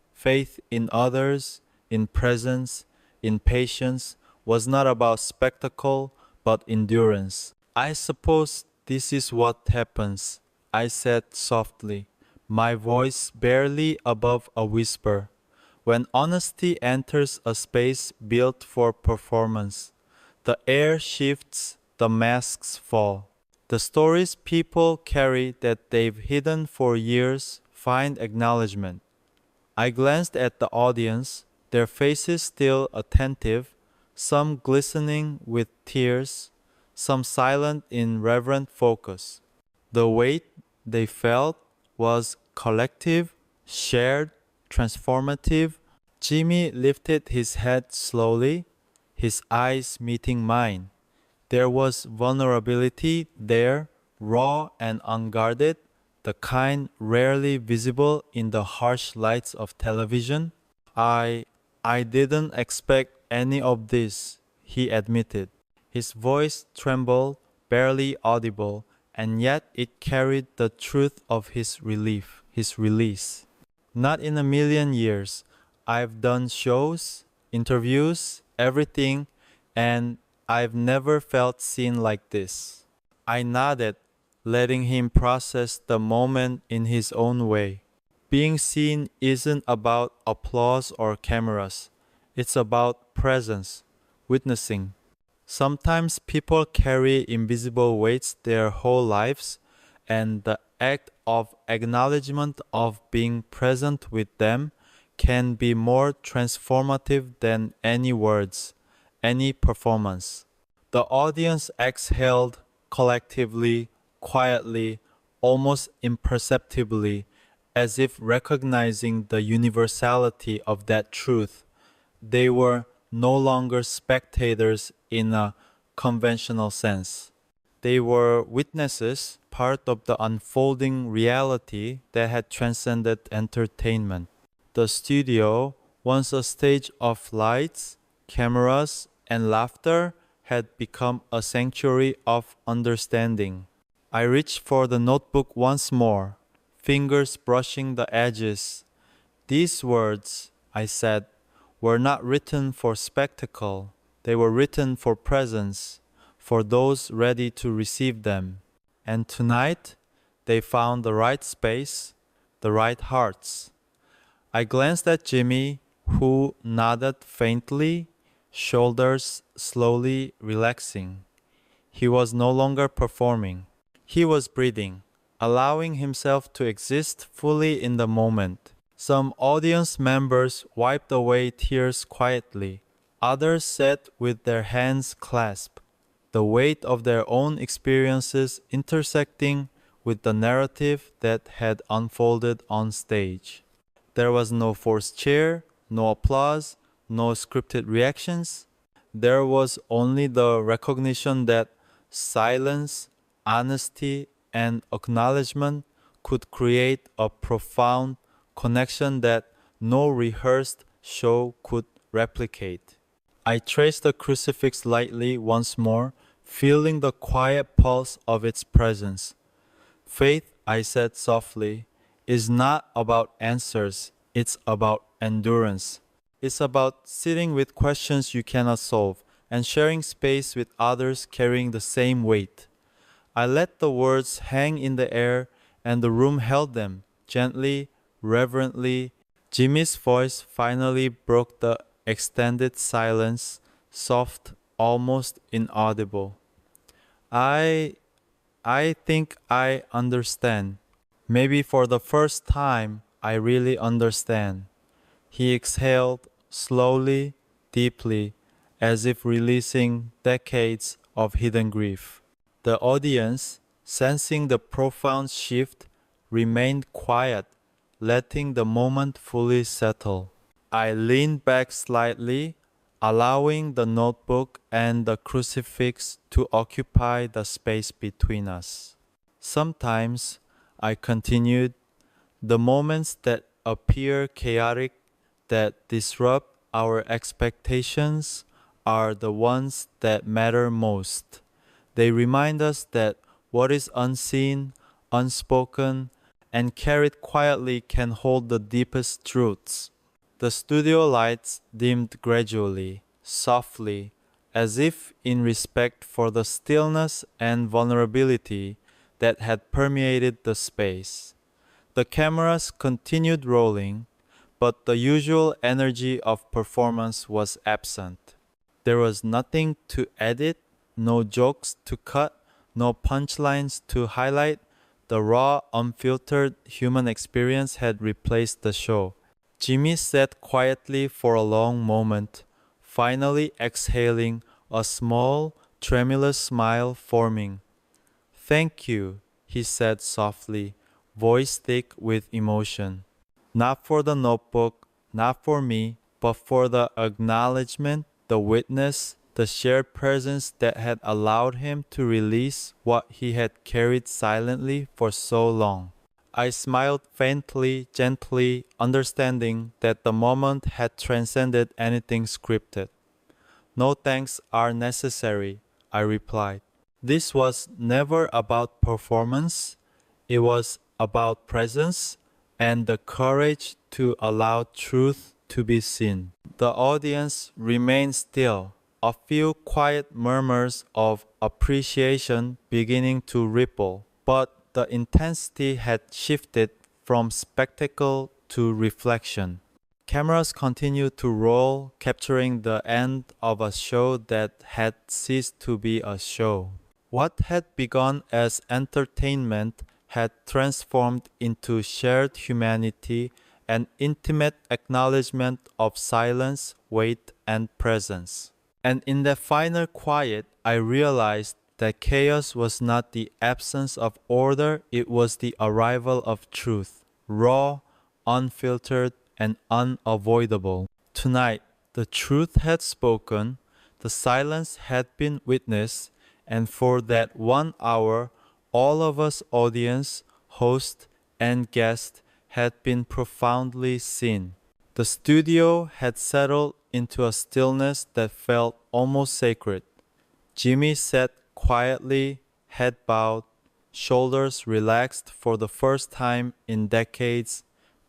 in others, in presence, in patience, was not about spectacle but endurance. I suppose this is what happens, I said softly, my voice barely above a whisper, when honesty enters a space built for performance. The air shifts, the masks fall. The stories people carry that they've hidden for years find acknowledgement. I glanced at the audience, their faces still attentive, some glistening with tears, some silent in reverent focus. The weight they felt was collective, shared, transformative. Jimmy lifted his head slowly, his eyes meeting mine. There was vulnerability there, raw and unguarded, the kind rarely visible in the harsh lights of television. I I didn't expect any of this, he admitted. His voice trembled, barely audible, and yet it carried the truth of his relief, his release. Not in a million years. I've done shows, interviews, everything, and I've never felt seen like this. I nodded, letting him process the moment in his own way. Being seen isn't about applause or cameras. It's about presence, witnessing. Sometimes people carry invisible weights their whole lives, and the act of acknowledgement of being present with them can be more transformative than any words, any performance. The audience exhaled collectively, quietly, almost imperceptibly, as if recognizing the universality of that truth. They were no longer spectators in a conventional sense. They were witnesses, part of the unfolding reality that had transcended entertainment. The studio, once a stage of lights, cameras, and laughter, had become a sanctuary of understanding. I reached for the notebook once more, fingers brushing the edges, These words, I said, were not written for spectacle. They were written for presence, for those ready to receive them. And tonight, they found the right space, the right hearts. I glanced at Jimmy, who nodded faintly, shoulders slowly relaxing. He was no longer performing. He was breathing, allowing himself to exist fully in the moment. Some audience members wiped away tears quietly. Others sat with their hands clasped, the weight of their own experiences intersecting with the narrative that had unfolded on stage. There was no forced cheer, no applause, no scripted reactions. There was only the recognition that silence, honesty, and acknowledgement could create a profound connection that no rehearsed show could replicate. I traced the crucifix lightly once more, feeling the quiet pulse of its presence. Faith, I said softly, is not about answers, it's about endurance. It's about sitting with questions you cannot solve and sharing space with others carrying the same weight. I let the words hang in the air and the room held them, gently, reverently. Jimmy's voice finally broke the extended silence, soft, almost inaudible. I I think I understand. Maybe for the first time, I really understand. He exhaled slowly, deeply, as if releasing decades of hidden grief. The audience, sensing the profound shift, remained quiet, letting the moment fully settle. I leaned back slightly, allowing the notebook and the crucifix to occupy the space between us. Sometimes, I continued, the moments that appear chaotic, that disrupt our expectations, are the ones that matter most. They remind us that what is unseen, unspoken, and carried quietly can hold the deepest truths. The studio lights dimmed gradually, softly, as if in respect for the stillness and vulnerability that had permeated the space. The cameras continued rolling, but the usual energy of performance was absent. There was nothing to edit, no jokes to cut, no punchlines to highlight. The raw, unfiltered human experience had replaced the show. Jimmy sat quietly for a long moment, finally exhaling, a small, tremulous smile forming. "Thank you," he said softly, voice thick with emotion. "Not for the notebook, not for me, but for the acknowledgement, the witness, the shared presence that had allowed him to release what he had carried silently for so long." I smiled faintly, gently, understanding that the moment had transcended anything scripted. "No thanks are necessary," I replied. This was never about performance. It was about presence and the courage to allow truth to be seen. The audience remained still, a few quiet murmurs of appreciation beginning to ripple, but the intensity had shifted from spectacle to reflection. Cameras continued to roll, capturing the end of a show that had ceased to be a show. What had begun as entertainment had transformed into shared humanity and intimate acknowledgement of silence, weight, and presence. And in that final quiet, I realized that chaos was not the absence of order, it was the arrival of truth, raw, unfiltered, and unavoidable. Tonight, the truth had spoken, the silence had been witnessed, and for that 1 hour, all of us, audience, host, and guest, had been profoundly seen. The studio had settled into a stillness that felt almost sacred. Jimmy sat quietly, head bowed, shoulders relaxed for the first time in decades,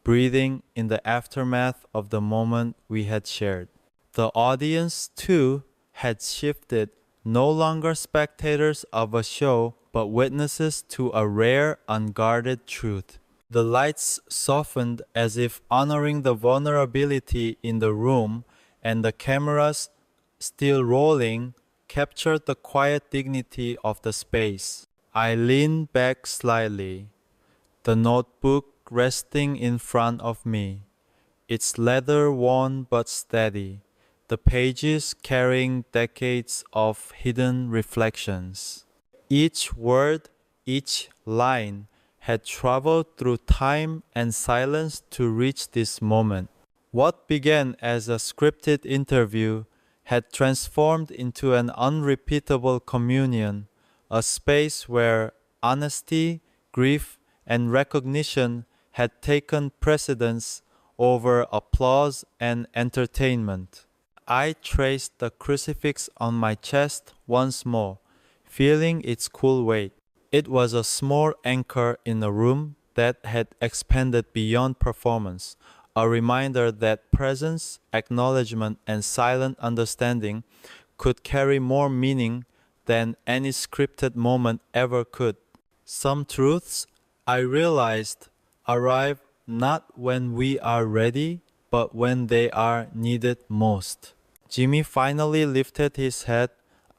breathing in the aftermath of the moment we had shared. The audience, too, had shifted, no longer spectators of a show, but witnesses to a rare, unguarded truth. The lights softened as if honoring the vulnerability in the room, and the cameras, still rolling, captured the quiet dignity of the space. I leaned back slightly, the notebook resting in front of me, its leather worn but steady, the pages carrying decades of hidden reflections. Each word, each line had traveled through time and silence to reach this moment. What began as a scripted interview had transformed into an unrepeatable communion, a space where honesty, grief, and recognition had taken precedence over applause and entertainment. I traced the crucifix on my chest once more, feeling its cool weight. It was a small anchor in a room that had expanded beyond performance, a reminder that presence, acknowledgement, and silent understanding could carry more meaning than any scripted moment ever could. Some truths, I realized, arrive not when we are ready, but when they are needed most. Jimmy finally lifted his head,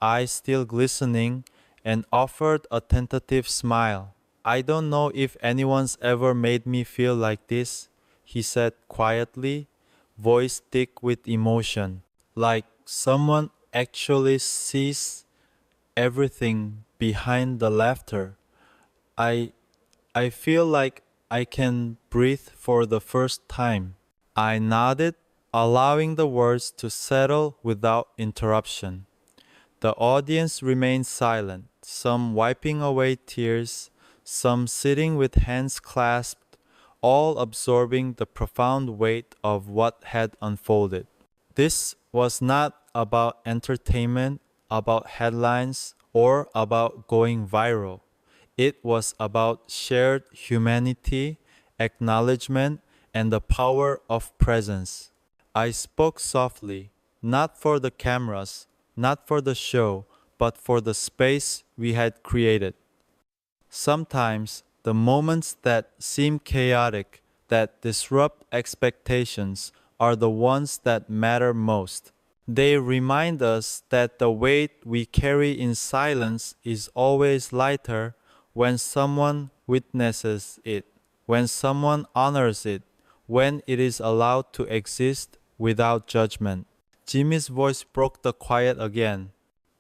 eyes still glistening, and offered a tentative smile. I don't know if anyone's ever made me feel like this, he said quietly, voice thick with emotion, like someone actually sees everything behind the laughter. I I feel like I can breathe for the first time. I nodded, allowing the words to settle without interruption. The audience remained silent, some wiping away tears, some sitting with hands clasped, all absorbing the profound weight of what had unfolded. This was not about entertainment, about headlines, or about going viral. It was about shared humanity, acknowledgement, and the power of presence. I spoke softly, not for the cameras, not for the show, but for the space we had created. Sometimes the moments that seem chaotic, that disrupt expectations, are the ones that matter most. They remind us that the weight we carry in silence is always lighter when someone witnesses it, when someone honors it, when it is allowed to exist without judgment. Jimmy's voice broke the quiet again.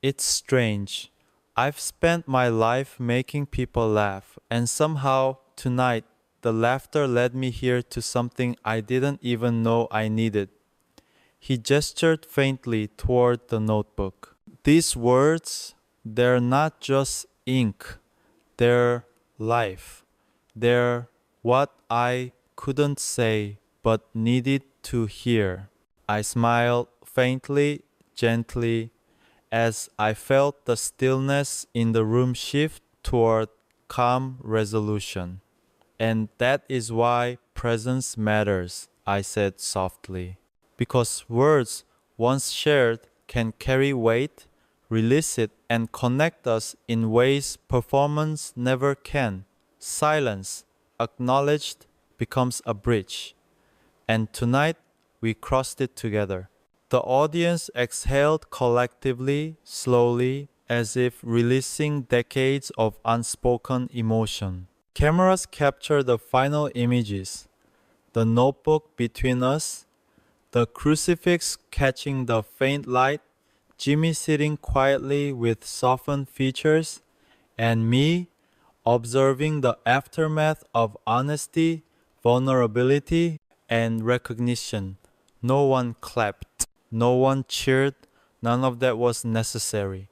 It's strange. I've spent my life making people laugh, and somehow, tonight, the laughter led me here to something I didn't even know I needed. He gestured faintly toward the notebook. These words, they're not just ink, they're life. They're what I couldn't say but needed to hear. I smiled faintly, gently, as I felt the stillness in the room shift toward calm resolution. And that is why presence matters, I said softly. Because words, once shared, can carry weight, release it, and connect us in ways performance never can. Silence, acknowledged, becomes a bridge. And tonight, we crossed it together. The audience exhaled collectively, slowly, as if releasing decades of unspoken emotion. Cameras captured the final images, the notebook between us, the crucifix catching the faint light, Jimmy sitting quietly with softened features, and me observing the aftermath of honesty, vulnerability, and recognition. No one clapped, no one cheered, none of that was necessary.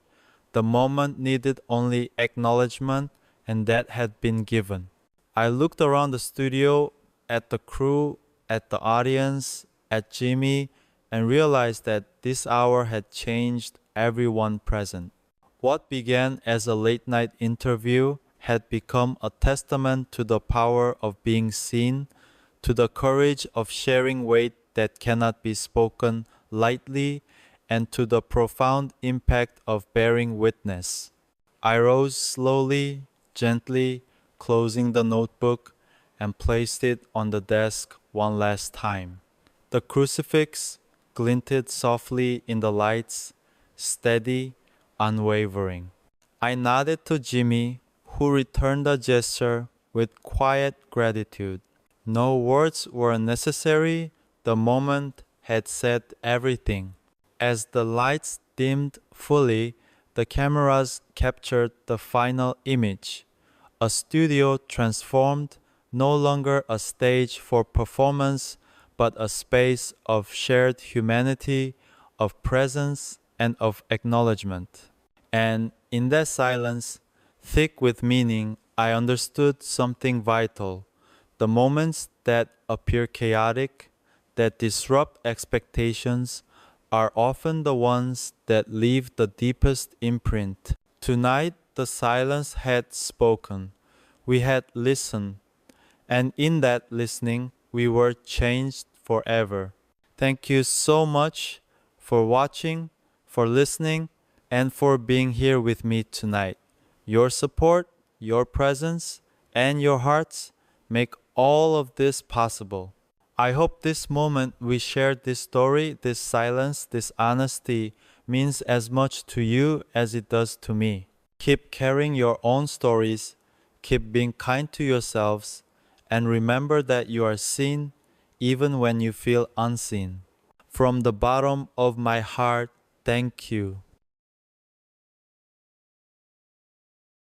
The moment needed only acknowledgement, and that had been given. I looked around the studio, at the crew, at the audience, at Jimmy, and realized that this hour had changed everyone present. What began as a late night interview had become a testament to the power of being seen, to the courage of sharing weight that cannot be spoken lightly, and to the profound impact of bearing witness. I rose slowly, gently, closing the notebook, and placed it on the desk one last time. The crucifix glinted softly in the lights, steady, unwavering. I nodded to Jimmy, who returned the gesture with quiet gratitude. No words were necessary, the moment had said everything. As the lights dimmed fully, the cameras captured the final image. A studio transformed, no longer a stage for performance, but a space of shared humanity, of presence, and of acknowledgement. And in that silence, thick with meaning, I understood something vital. The moments that appear chaotic, that disrupt expectations, are often the ones that leave the deepest imprint. Tonight, the silence had spoken. We had listened, and in that listening, we were changed forever. Thank you so much for watching, for listening, and for being here with me tonight. Your support, your presence, and your hearts make all of this possible. I hope this moment we shared this story, this silence, this honesty means as much to you as it does to me. Keep carrying your own stories, keep being kind to yourselves, and remember that you are seen even when you feel unseen. From the bottom of my heart, thank you.